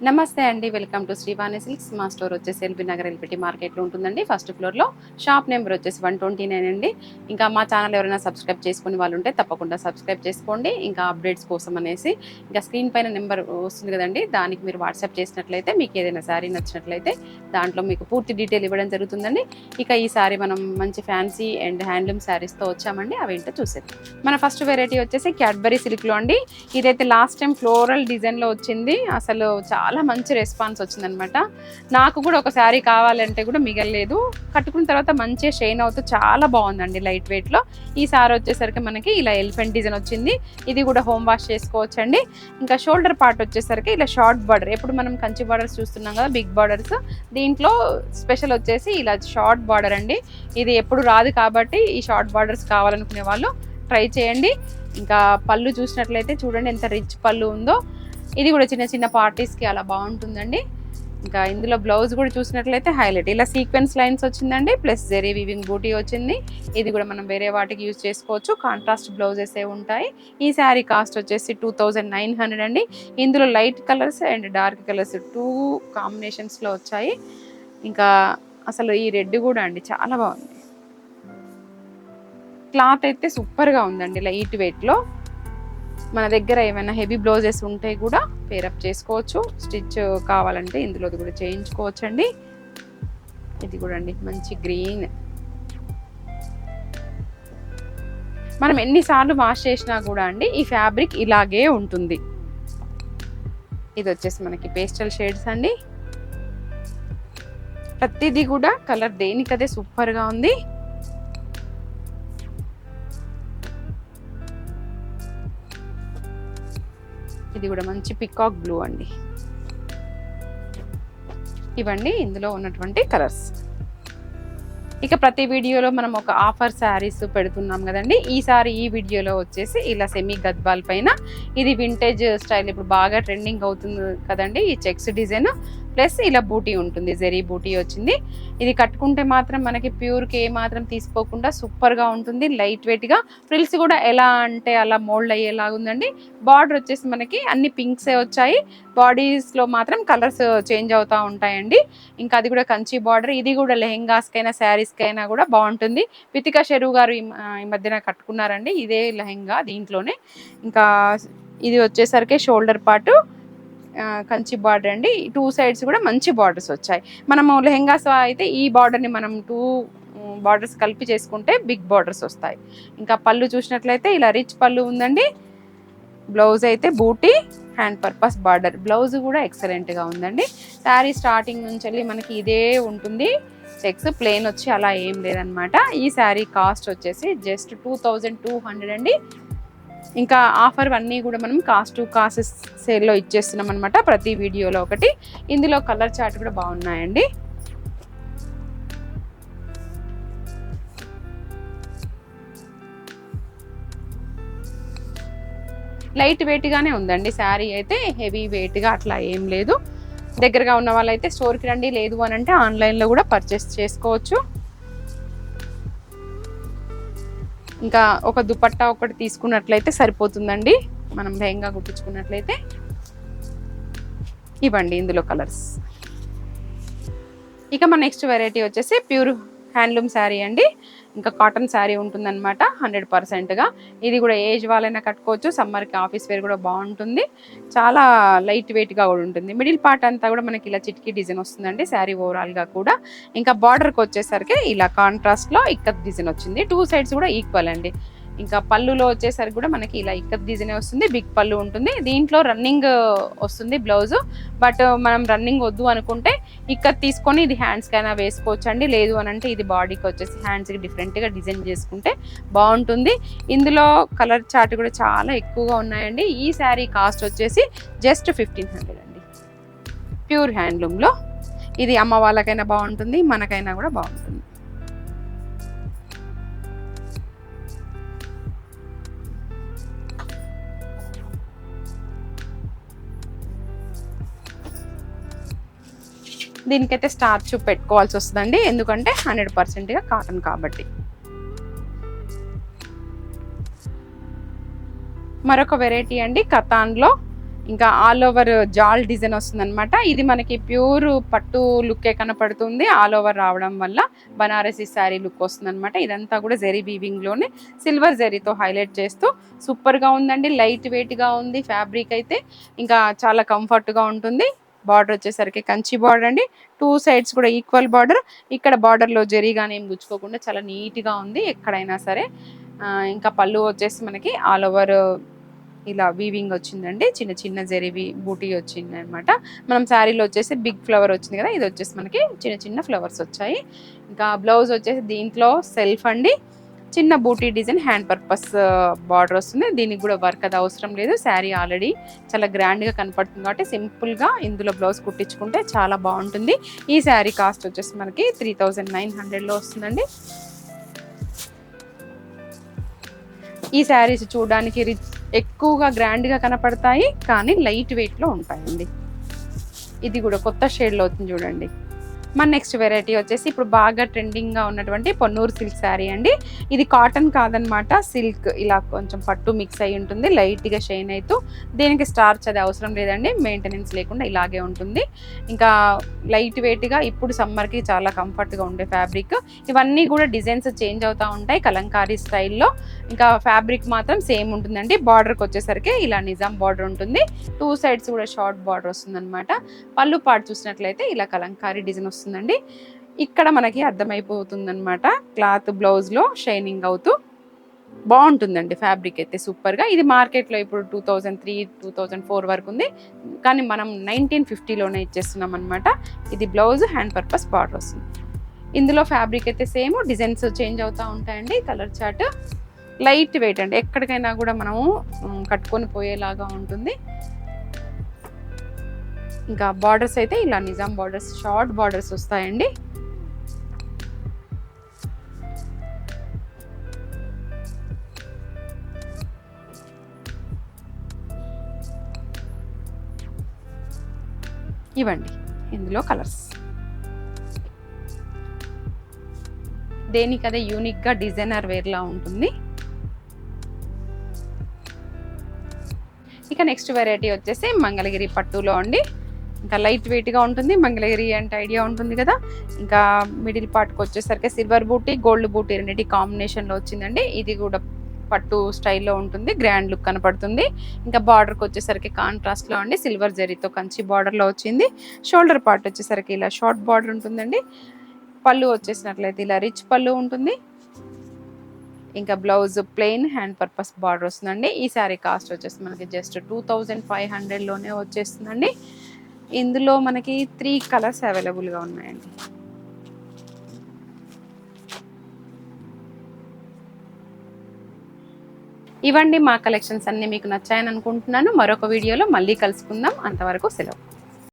నమస్తే అండి. Welcome to Srivani silks. మా స్టోర్ వచ్చేసి ఎల్బీ నగర్ ఎల్బిటి మార్కెట్లో ఉంటుందండి. ఫస్ట్ ఫ్లోర్లో. షాప్ నెంబర్ వచ్చేసి 129 అండి. ఇంకా మా ఛానల్ ఎవరైనా సబ్స్క్రైబ్ చేసుకునే వాళ్ళు ఉంటే తప్పకుండా సబ్స్క్రైబ్ చేసుకోండి. ఇంకా అప్డేట్స్ కోసం అనేసి ఇంకా స్క్రీన్ పైన నెంబర్ వస్తుంది కదండి, దానికి మీరు వాట్సాప్ చేసినట్లయితే మీకు ఏదైనా శారీ నచ్చినట్లయితే దాంట్లో మీకు పూర్తి డీటెయిల్ ఇవ్వడం జరుగుతుందండి. ఇక ఈ సారీ మనం మంచి ఫ్యాన్సీ అండ్ హ్యాండ్లూమ్ శారీస్తో వచ్చామండి. అవేంటో చూసేది. మన ఫస్ట్ వెరైటీ వచ్చేసి క్యాడ్బరీ సిల్క్లో అండి. ఇదైతే లాస్ట్ టైం ఫ్లోరల్ డిజైన్లో వచ్చింది. అసలు చాలా మంచి రెస్పాన్స్ వచ్చిందనమాట. నాకు కూడా ఒక శారీ కావాలంటే కూడా మిగలలేదు. కట్టుకున్న తర్వాత మంచిగా షైన్ అవుతూ చాలా బాగుందండి లైట్ వెయిట్లో. ఈ సారీ వచ్చేసరికి మనకి ఇలా ఎలిఫెంట్ డిజైన్ వచ్చింది. ఇది కూడా హోమ్ వాష్ చేసుకోవచ్చండి. ఇంకా షోల్డర్ పార్ట్ వచ్చేసరికి ఇలా షార్ట్ బార్డర్, ఎప్పుడు మనం కంచి బార్డర్స్ చూస్తున్నాం కదా బిగ్ బార్డర్స్, దీంట్లో స్పెషల్ వచ్చేసి ఇలా షార్ట్ బార్డర్ అండి. ఇది ఎప్పుడు రాదు కాబట్టి ఈ షార్ట్ బార్డర్స్ కావాలనుకునే వాళ్ళు ట్రై చేయండి. ఇంకా పళ్ళు చూసినట్లయితే చూడండి ఎంత రిచ్ పళ్ళు ఉందో. ఇది కూడా చిన్న చిన్న పార్టీస్కి అలా బాగుంటుందండి. ఇంకా ఇందులో బ్లౌజ్ కూడా చూసినట్లయితే హైలైట్ ఇలా సీక్వెన్స్ లైన్స్ వచ్చిందండి, ప్లస్ జెరీ వీవింగ్ బూటీ వచ్చింది. ఇది కూడా మనం వేరే వాటికి యూజ్ చేసుకోవచ్చు. కాంట్రాస్ట్ బ్లౌజెస్ ఏ ఉంటాయి. ఈ శారీ కాస్ట్ వచ్చేసి 2900 అండి. ఇందులో light colours and dark colours 2 కాంబినేషన్స్లో వచ్చాయి. ఇంకా అసలు ఈ రెడ్ కూడా అండి చాలా బాగుంది. క్లాత్ అయితే సూపర్గా ఉందండి లైట్ వెయిట్లో. మన దగ్గర ఏమైనా హెవీ బ్లౌజెస్ ఉంటే కూడా పేరప్ చేసుకోవచ్చు. స్టిచ్ కావాలంటే ఇందులో కూడా చేయించుకోవచ్చు అండి. ఇది కూడా అండి మంచి గ్రీన్. మనం ఎన్నిసార్లు వాష్ చేసినా కూడా అండి ఈ ఫ్యాబ్రిక్ ఇలాగే ఉంటుంది. ఇది వచ్చేసి మనకి పేస్టల్ షేడ్స్ అండి. ప్రతిదీ కూడా కలర్ దేనికదే సూపర్గా ఉంది. ఇది కూడా మంచి పికాక్ బ్లూ అండి. ఇవండి ఇందులో ఉన్నటువంటి కలర్స్. ఇక ప్రతి వీడియోలో మనం ఒక ఆఫర్ శారీస్ పెడుతున్నాం కదండి. ఈసారి ఈ వీడియోలో వచ్చేసి ఇలా సెమీ గద్వాల్ పైన ఇది వింటేజ్ స్టైల్ ఇప్పుడు బాగా ట్రెండింగ్ అవుతుంది కదండి. ఈ చెక్స్ డిజైన్ ప్లస్ ఇలా బూటీ ఉంటుంది, జెరీ బూటీ వచ్చింది. ఇది కట్టుకుంటే మాత్రం మనకి ప్యూర్కి ఏ మాత్రం తీసుకోకుండా సూపర్గా ఉంటుంది. లైట్ వెయిట్గా ఫ్రిల్స్ కూడా ఎలా అంటే అలా మోల్డ్ అయ్యేలాగా ఉందండి. బార్డర్ వచ్చేసి మనకి అన్ని పింక్సే వచ్చాయి. బాడీస్లో మాత్రం కలర్స్ చేంజ్ అవుతూ ఉంటాయండి. ఇంకా అది కూడా కంచి బార్డర్. ఇది కూడా లెహెంగాస్కైనా శారీస్కైనా కూడా బాగుంటుంది. వితికా షెరువు గారు ఈ మధ్యన కట్టుకున్నారండి ఇదే లెహెంగా దీంట్లోనే. ఇంకా ఇది వచ్చేసరికి షోల్డర్ పార్ట్ కంచి బార్డర్ అండి. 2 సైడ్స్ కూడా మంచి బార్డర్స్ వచ్చాయి. మనము లెహెంగాస్ అయితే ఈ బార్డర్ని మనం 2 బార్డర్స్ కలిపి చేసుకుంటే బిగ్ బార్డర్స్ వస్తాయి. ఇంకా పళ్ళు చూసినట్లయితే ఇలా రిచ్ పళ్ళు ఉందండి. బ్లౌజ్ అయితే బూటీ హ్యాండ్ పర్పస్ బార్డర్. బ్లౌజ్ కూడా ఎక్సలెంట్గా ఉందండి. శారీ స్టార్టింగ్ నుంచి వెళ్ళి మనకి ఇదే ఉంటుంది. చెక్స్ ప్లెయిన్ వచ్చి అలా ఏం లేదనమాట. ఈ శారీ కాస్ట్ వచ్చేసి జస్ట్ 2200 అండి. ఇంకా ఆఫర్ అన్నీ కూడా మనం కాస్ట్ సేల్లో ఇచ్చేస్తున్నాం అనమాట ప్రతి వీడియోలో ఒకటి. ఇందులో కలర్ చార్ట్ కూడా బాగున్నాయండి. లైట్ వెయిట్గానే ఉందండి శారీ అయితే, హెవీ వెయిట్గా అట్లా ఏం లేదు. దగ్గరగా ఉన్న వాళ్ళైతే స్టోర్కి రండి, లేదు అని అంటే ఆన్లైన్లో కూడా పర్చేస్ చేసుకోవచ్చు. ఇంకా ఒక దుపట్టా ఒకటి తీసుకున్నట్లయితే సరిపోతుందండి మనం లెహంగా కుట్టించుకున్నట్లయితే. ఇవ్వండి ఇందులో కలర్స్. ఇక మన నెక్స్ట్ వెరైటీ వచ్చేసి ప్యూర్ హ్యాండ్లూమ్ శారీ అండి. ఇంకా కాటన్ శారీ ఉంటుందన్నమాట 100%గా. ఇది కూడా ఏజ్ వాళ్ళైనా కట్టుకోవచ్చు. సమ్మర్కి ఆఫీస్ వేర్ కూడా బాగుంటుంది. చాలా లైట్ వెయిట్గా కూడా ఉంటుంది. మిడిల్ పార్ట్ అంతా కూడా మనకి ఇలా చిట్కీ డిజైన్ వస్తుందండి శారీ ఓవరాల్గా కూడా. ఇంకా బార్డర్కి వచ్చేసరికి ఇలా కాంట్రాస్ట్లో ఇక్కత్ డిజైన్ వచ్చింది. 2 సైడ్స్ కూడా ఈక్వల్ అండి. ఇంకా పళ్ళులో వచ్చేసరికి కూడా మనకి ఇలా ఇక్కత్ డిజైన్ వస్తుంది. బిగ్ పళ్ళు ఉంటుంది. దీంట్లో రన్నింగ్ వస్తుంది బ్లౌజ్. బట్ మనం రన్నింగ్ వద్దు అనుకుంటే ఇక్కత్ తీసుకొని ఇది హ్యాండ్స్కైనా వేసుకోవచ్చు అండి. లేదు అని అంటే ఇది బాడీకి వచ్చేసి హ్యాండ్స్కి డిఫరెంట్గా డిజైన్ చేసుకుంటే బాగుంటుంది. ఇందులో కలర్ చార్ట్ కూడా చాలా ఎక్కువగా ఉన్నాయండి. ఈ శారీ కాస్ట్ వచ్చేసి జస్ట్ 1500 అండి. ప్యూర్ హ్యాండ్లూమ్లో ఇది అమ్మ వాళ్ళకైనా బాగుంటుంది, మనకైనా కూడా బాగుంటుంది. దీనికైతే స్టార్చ్ పెట్టుకోవాల్సి వస్తుందండి, ఎందుకంటే 100%గా కాటన్ కాబట్టి. మరొక వెరైటీ అండి కతాన్లో ఇంకా ఆల్ ఓవర్ జాల్ డిజైన్ వస్తుంది అనమాట. ఇది మనకి ప్యూర్ పట్టు లుక్కే కనపడుతుంది. ఆల్ ఓవర్ రావడం వల్ల బనారసి శారీ లుక్ వస్తుంది అనమాట. ఇదంతా కూడా జరీ వీవింగ్లోనే సిల్వర్ జరీతో హైలైట్ చేస్తూ సూపర్గా ఉందండి. లైట్ వెయిట్గా ఉంది ఫ్యాబ్రిక్ అయితే. ఇంకా చాలా కంఫర్ట్గా ఉంటుంది. బార్డర్ వచ్చేసరికి కంచి బార్డర్ అండి. 2 సైడ్స్ కూడా ఈక్వల్ బార్డర్. ఇక్కడ బార్డర్లో జరీగానే ఏం గుచ్చుకోకుండా చాలా నీట్గా ఉంది ఎక్కడైనా సరే. ఇంకా పళ్ళు వచ్చేసి మనకి ఆల్ ఓవర్ ఇలా వీవింగ్ వచ్చిందండి. చిన్న చిన్న జరీ బూటీ వచ్చింది అనమాట. మనం శారీలో వచ్చేసి బిగ్ ఫ్లవర్ వచ్చింది కదా, ఇది వచ్చేసి మనకి చిన్న చిన్న ఫ్లవర్స్ వచ్చాయి. ఇంకా బ్లౌజ్ వచ్చేసి దీంట్లో సెల్ఫ్ అండి. చిన్న బూటీ డిజైన్ హ్యాండ్ పర్పస్ బార్డర్ వస్తుంది. దీనికి కూడా వర్క్ అది అవసరం లేదు. శారీ ఆల్రెడీ చాలా గ్రాండ్గా కనపడుతుంది కాబట్టి సింపుల్గా ఇందులో బ్లౌజ్ కుట్టించుకుంటే చాలా బాగుంటుంది. ఈ శారీ కాస్ట్ వచ్చేసి మనకి 3900లో వస్తుందండి. ఈ శారీస్ చూడడానికి ఎక్కువగా గ్రాండ్గా కనపడతాయి కానీ లైట్ వెయిట్లో ఉంటాయండి. ఇది కూడా కొత్త షేడ్లో అవుతుంది చూడండి. మన నెక్స్ట్ వెరైటీ వచ్చేసి ఇప్పుడు బాగా ట్రెండింగ్గా ఉన్నటువంటి పొన్నూరు సిల్క్ శారీ అండి. ఇది కాటన్ కాదనమాట, సిల్క్. ఇలా కొంచెం పట్టు మిక్స్ అయి ఉంటుంది, లైట్గా షైన్ అవుతూ. దీనికి స్టార్చ్ అది అవసరం లేదండి, మెయింటెనెన్స్ లేకుండా ఇలాగే ఉంటుంది. ఇంకా లైట్ వెయిట్గా ఇప్పుడు సమ్మర్కి చాలా కంఫర్ట్గా ఉండే ఫ్యాబ్రిక్. ఇవన్నీ కూడా డిజైన్స్ చేంజ్ అవుతూ ఉంటాయి కలంకారీ స్టైల్లో. ఇంకా ఫ్యాబ్రిక్ మాత్రం సేమ్ ఉంటుందండి. బార్డర్కి వచ్చేసరికి ఇలా నిజాం బార్డర్ ఉంటుంది. 2 సైడ్స్ కూడా షార్ట్ బార్డర్ వస్తుంది అనమాట. పళ్ళు పాటు చూసినట్లయితే ఇలా కలంకారీ డిజైన్ వస్తుందండి. ఇక్కడ మనకి అర్థమైపోతుంది అనమాట. క్లాత్ బ్లౌజ్లో షైనింగ్ అవుతూ బాగుంటుందండి. ఫ్యాబ్రిక్ అయితే సూపర్గా. ఇది మార్కెట్లో ఇప్పుడు 2003, 2004 వరకు ఉంది కానీ మనం 1950లోనే ఇచ్చేస్తున్నాం అనమాట. ఇది బ్లౌజ్ హ్యాండ్ పర్పస్ బార్డర్ వస్తుంది. ఇందులో ఫ్యాబ్రిక్ అయితే సేమ్, డిజైన్స్ చేంజ్ అవుతూ ఉంటాయండి. కలర్ చార్ట్ లైట్ వెయిట్ అండి, ఎక్కడికైనా కూడా మనము కట్టుకొని పోయేలాగా ఉంటుంది. ఇంకా బార్డర్స్ అయితే ఇలా నిజాం బార్డర్స్, షార్ట్ బార్డర్స్ వస్తాయండి. ఇవ్వండి ఇందులో కలర్స్. దేనికదే యూనిక్గా డిజైనర్ వేర్లా ఉంటుంది. ఇక నెక్స్ట్ వెరైటీ వచ్చేసి మంగళగిరి పట్టులో అండి. ఇంకా లైట్ వెయిట్గా ఉంటుంది. మంగళగిరి అంటే ఐడియా ఉంటుంది కదా. ఇంకా మిడిల్ పార్ట్కి వచ్చేసరికి సిల్వర్ బూటీ, గోల్డ్ బూటీ రెండింటి కాంబినేషన్లో వచ్చిందండి. ఇది కూడా పట్టు స్టైల్లో ఉంటుంది, గ్రాండ్ లుక్ కనపడుతుంది. ఇంకా బార్డర్కి వచ్చేసరికి కాంట్రాస్ట్లో అండి, సిల్వర్ జరీతో కంచి బార్డర్లో వచ్చింది. షోల్డర్ పార్ట్ వచ్చేసరికి ఇలా షార్ట్ బార్డర్ ఉంటుందండి. పళ్ళు వచ్చేసినట్లయితే ఇలా రిచ్ పళ్ళు ఉంటుంది. ఇంకా blouse plain hand purpose border వస్తుందండి. ఈ శారీ కాస్ట్ వచ్చేసి మనకి జస్ట్ 2500లోనే వచ్చేస్తుందండి. ఇందులో మనకి 3 కలర్స్ అవైలబుల్గా ఉన్నాయండి. ఇవ్వండి మా కలెక్షన్స్ అన్నీ మీకు నచ్చాయని అనుకుంటున్నాను. మరొక వీడియోలో మళ్ళీ కలుసుకుందాం. అంతవరకు సెలవు.